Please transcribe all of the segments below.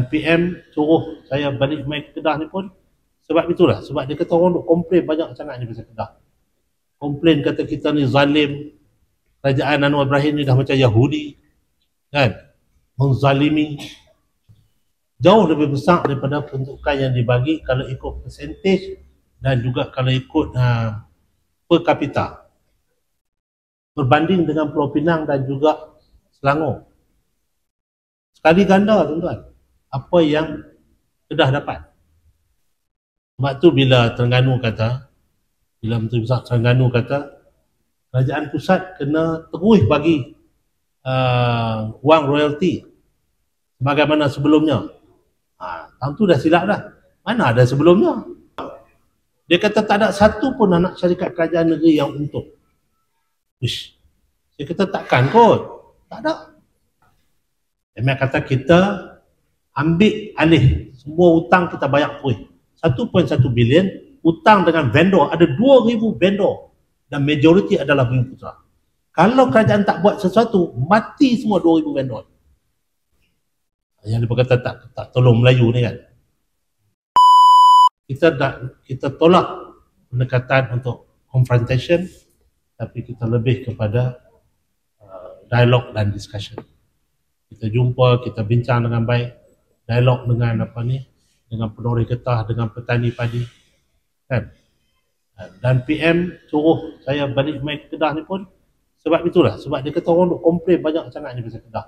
PM suruh saya balik main ke Kedah ni pun sebab itulah, sebab dia kata orang duk komplain banyak sangat ni pasal Kedah. Komplain kata kita ni zalim, kerajaan Anwar Ibrahim ni dah macam Yahudi kan, menzalimi. Jauh lebih besar daripada peruntukan yang dibagi kalau ikut percentage dan juga kalau ikut per kapita berbanding dengan Pulau Pinang dan juga Selangor. Sekali ganda tuan-tuan apa yang Kedah dapat. Sebab tu bila Terengganu kata, bila Menteri Besar Terengganu kata kerajaan pusat kena terus bagi wang royalty sebagaimana sebelumnya. Tahun tu dah silap dah. Mana ada sebelumnya? Dia kata tak ada satu pun anak syarikat kerajaan negeri yang untung. Ish. Dia kata takkan kot. Tak ada. Dia kata kita ambil alih semua hutang kita bayar terus. 1.1 bilion hutang dengan vendor. Ada 2,000 vendor dan majoriti adalah Bumiputera. Kalau kerajaan tak buat sesuatu, mati semua 2,000 vendor. Yang dia berkata tak tolong Melayu ni kan. Kita tolak pendekatan untuk confrontation, tapi kita lebih kepada dialog dan discussion. Kita jumpa, kita bincang dengan baik, dialog dengan dengan penoreh getah, dengan petani padi kan. Dan PM suruh saya balik main ke Kedah ni pun sebab itulah, sebab dia kata orang duk komplain banyak sangat ni pasal Kedah.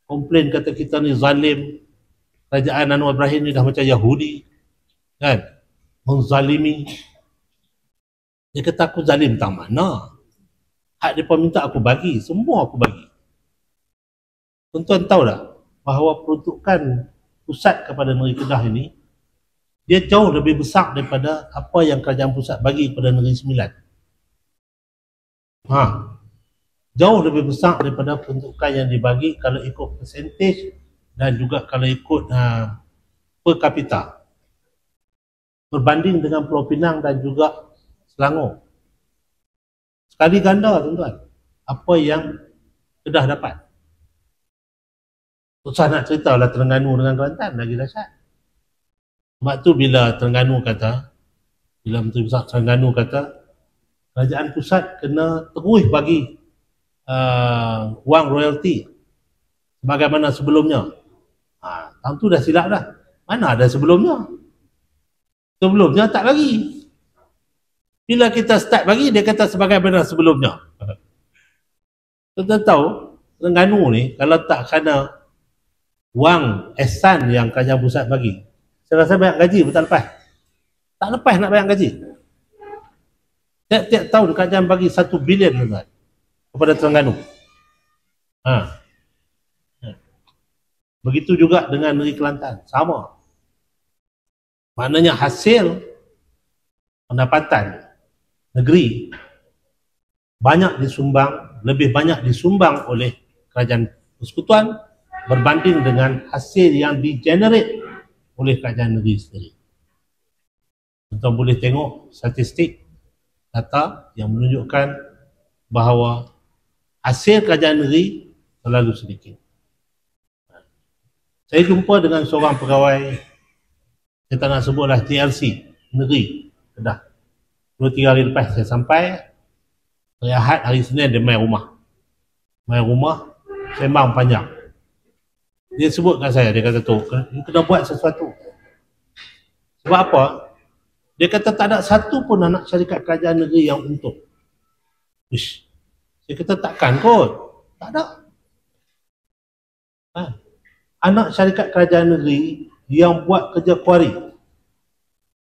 Komplain kata kita ni zalim, kerajaan Anwar Ibrahim ni dah macam Yahudi kan, menzalimi. Dia kata aku zalim tak mana, hak dia pun minta aku bagi, semua aku bagi. Tuan-tuan tahu tak bahawa peruntukan pusat kepada negeri Kedah ini dia jauh lebih besar daripada apa yang kerajaan pusat bagi kepada Negeri Sembilan. Jauh lebih besar daripada peruntukan yang dibagi kalau ikut percentage dan juga kalau ikut per kapita berbanding dengan Pulau Pinang dan juga Selangor. Sekali ganda tuan-tuan apa yang Kedah dapat. Susah nak cerita lah Terengganu dengan Kelantan, lagi dahsyat. Sebab tu bila Terengganu kata, bila Menteri Besar Terengganu kata kerajaan pusat kena terus bagi wang royalty sebagaimana sebelumnya. Tahun tu dah silap dah. Mana ada sebelumnya? Sebelumnya tak bagi. Bila kita start bagi, dia kata sebagaimana sebelumnya. Kita tahu Terengganu ni kalau tak kena wang ehsan yang kerajaan pusat bagi, saya rasa bayar gaji pun tak lepas. Tak lepas nak bayar gaji. Tiap-tiap tahun kerajaan bagi 1 bilion kepada Terengganu. Begitu juga dengan negeri Kelantan, sama. Maknanya hasil pendapatan negeri banyak disumbang, lebih banyak disumbang oleh kerajaan persekutuan berbanding dengan hasil yang digenerate oleh kerajaan negeri sendiri. Tuan boleh tengok statistik data yang menunjukkan bahawa hasil kerajaan negeri terlalu sedikit. Saya jumpa dengan seorang pegawai, saya tak nak sebutlah, TLC negeri Kedah. 2-3 hari lepas saya sampai, hari Ahad, hari Senin dia main rumah. Main rumah, sembang panjang. Dia sebut kat saya, dia kata tu, kena buat sesuatu. Sebab apa? Dia kata tak ada satu pun anak syarikat kerajaan negeri yang untung. Ish. Dia kata takkan kot. Tak ada. Anak syarikat kerajaan negeri yang buat kerja kuari.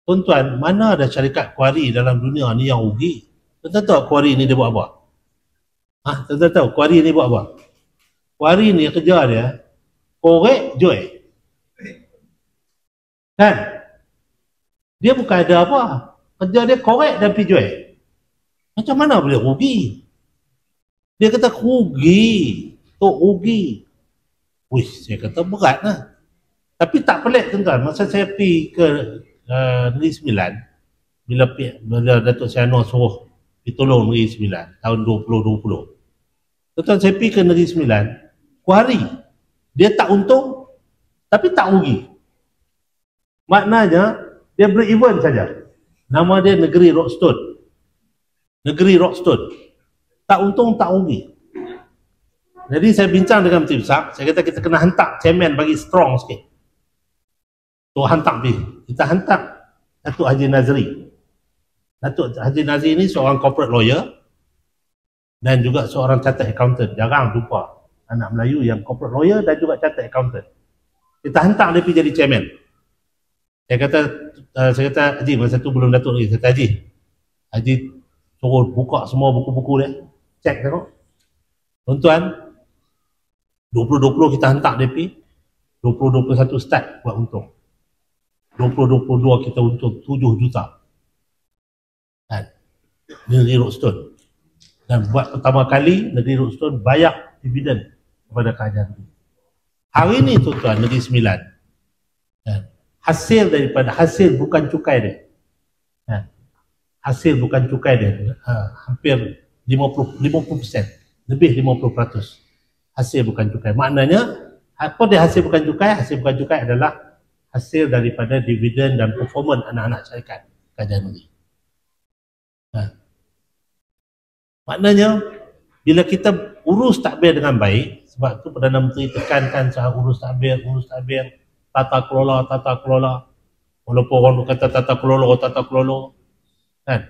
Tuan-tuan, mana ada syarikat kuari dalam dunia ni yang rugi? Tuan-tuan tahu kuari ni dia buat apa? Tuan-tuan tahu kuari ni buat apa? Kuari ni kerja dia korek, jual. Kan? Dia bukan ada apa. Kerja dia korek dan pergi jual. Macam mana boleh rugi? Dia kata rugi. Tok rugi. Wih, saya kata berat lah. Tapi tak pelik tuan-tuan. Masa saya pergi ke Negeri Sembilan, bila Datuk Seri Anwar suruh pergi tolong Negeri Sembilan tahun 2020. Tuan-tuan, saya pergi ke Negeri Sembilan, kuari. Dia tak untung, tapi tak rugi. Maknanya dia break even saja. Nama dia Negeri Rockstone. Negeri Rockstone. Tak untung, tak rugi. Jadi saya bincang dengan Menteri Besar, saya kata kita kena hantar chairman bagi strong sikit. Tu hantar dia. Kita hantar Datuk Haji Nazri. Datuk Haji Nazri ni seorang corporate lawyer dan juga seorang chartered accountant. Jarang jumpa anak Melayu yang corporate lawyer dan juga chartered accountant. Kita hantar dia pergi jadi chairman. Saya kata Haji, masa tu belum Datuk lagi. Saya kata Haji suruh buka semua buku-buku dia. Cek tengok. Tuan-tuan, 2020 kita hantar dia pergi. 2021 start buat untung. 2022 kita untung 7 juta. Kan? Negeri Rockstone. Dan buat pertama kali Negeri Rockstone bayar dividen kepada kerajaan. Hari ni tuan-tuan, Negeri Sembilan. Kan? Hasil daripada, hasil bukan cukai dia. Kan? Hasil bukan cukai dia. Hampir 50%. Lebih 50%. Hasil bukan cukai. Maknanya, apa dia hasil bukan cukai? Hasil bukan cukai adalah hasil daripada dividen dan performan anak-anak syarikat kerajaan negeri. Maknanya, bila kita urus takbir dengan baik, sebab tu Perdana Menteri tekankan soal urus takbir, tata kelola. Walaupun orang kata tata kelola, kan?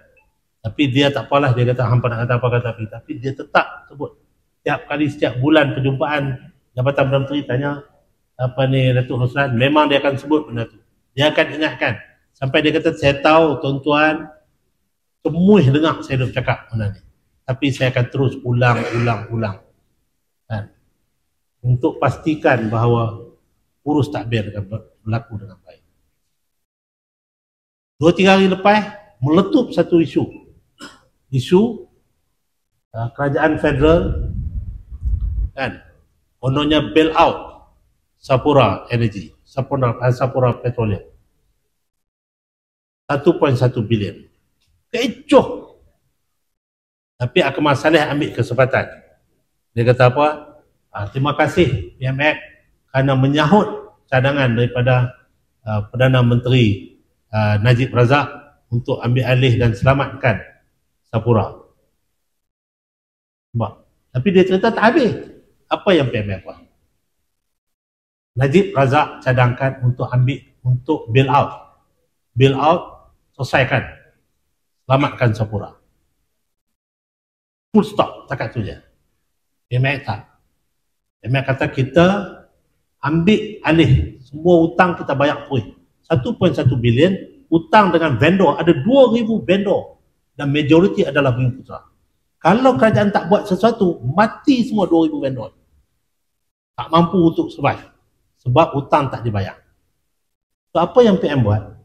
Tapi dia tak apalah, dia kata hampa nak kata apa kata, tapi dia tetap sebut. Setiap bulan perjumpaan Jabatan Perdana Menteri tanya, apa ni Datuk Roslan, memang dia akan sebut benda tu. Dia akan ingatkan. Sampai dia kata, saya tahu tuan-tuan, semua dengar saya dah cakap benda ni. Tapi saya akan terus ulang. Kan? Untuk pastikan bahawa urus takbir akan berlaku dengan baik. 2-3 hari lepas, meletup satu isu. Kerajaan federal, kan, kononnya bail out Sapura Energy, Sapura Petroleum. 1.1 bilion. Kecoh. Tapi Akmal Saleh ambil kesempatan. Dia kata apa? Terima kasih PMX kerana menyahut cadangan daripada Perdana Menteri Najib Razak untuk ambil alih dan selamatkan Sapura. Tapi dia cerita tak habis. Apa yang PMX buat? Najib Razak cadangkan untuk bail out. Bail out, selesaikan. Selamatkan Sapura. Full stop, takat tu je. PMX tak. PMX kata kita ambil alih semua hutang kita bayar terus. 1.1 bilion hutang dengan vendor, ada 2,000 vendor dan majoriti adalah Bumiputera. Kalau kerajaan tak buat sesuatu, mati semua 2,000 vendor. Tak mampu untuk survive sebab hutang tak dibayar. So apa yang PM buat?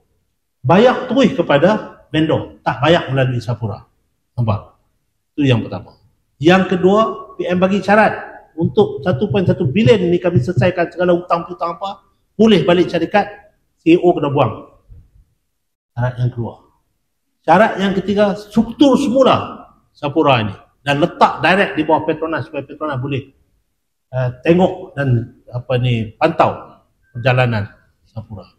Bayar terus kepada vendor, tak bayar melalui Sapura. Nampak? Itu yang pertama. Yang kedua, PM bagi syarat untuk 1.1 bilion ni kami selesaikan segala hutang-hutang apa, boleh balik syarikat, CEO kena buang. Syarat yang kedua. Syarat yang ketiga, struktur semula Sapura ini dan letak direct di bawah Petronas supaya Petronas boleh tengok dan pantau perjalanan Sapura.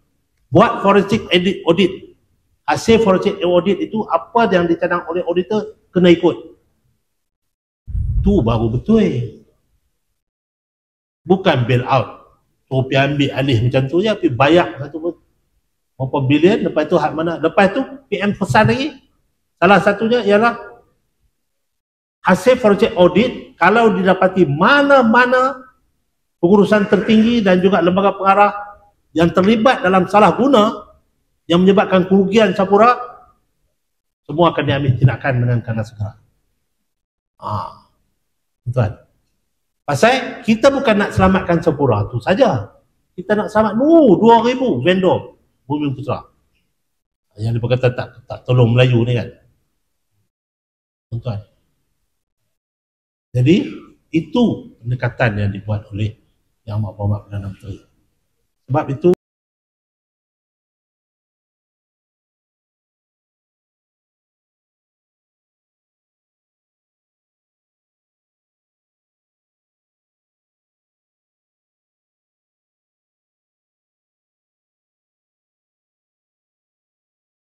Buat forensic audit. Hasil forensic audit itu apa yang dicadang oleh auditor kena ikut. Tu baru betul. Bukan bail out. So pergi ambil alih macam tu je, pergi bayar berapa bilion, lepas tu hak mana? Lepas tu PM pesan lagi. Salah satunya ialah hasil forensic audit kalau didapati mana-mana pengurusan tertinggi dan juga lembaga pengarah yang terlibat dalam salah guna yang menyebabkan kerugian Sapura, semua akan diambil tindakan dengan kena segera. Tuan, pasal kita bukan nak selamatkan Sapura tu saja. Kita nak selamat 2,000 vendor Bumiputera. Yang dia berkata tak tolong Melayu ni kan. Tuan. Jadi itu pendekatan yang dibuat oleh Yang Amat Berhormat Perdana Menteri. Sebab itu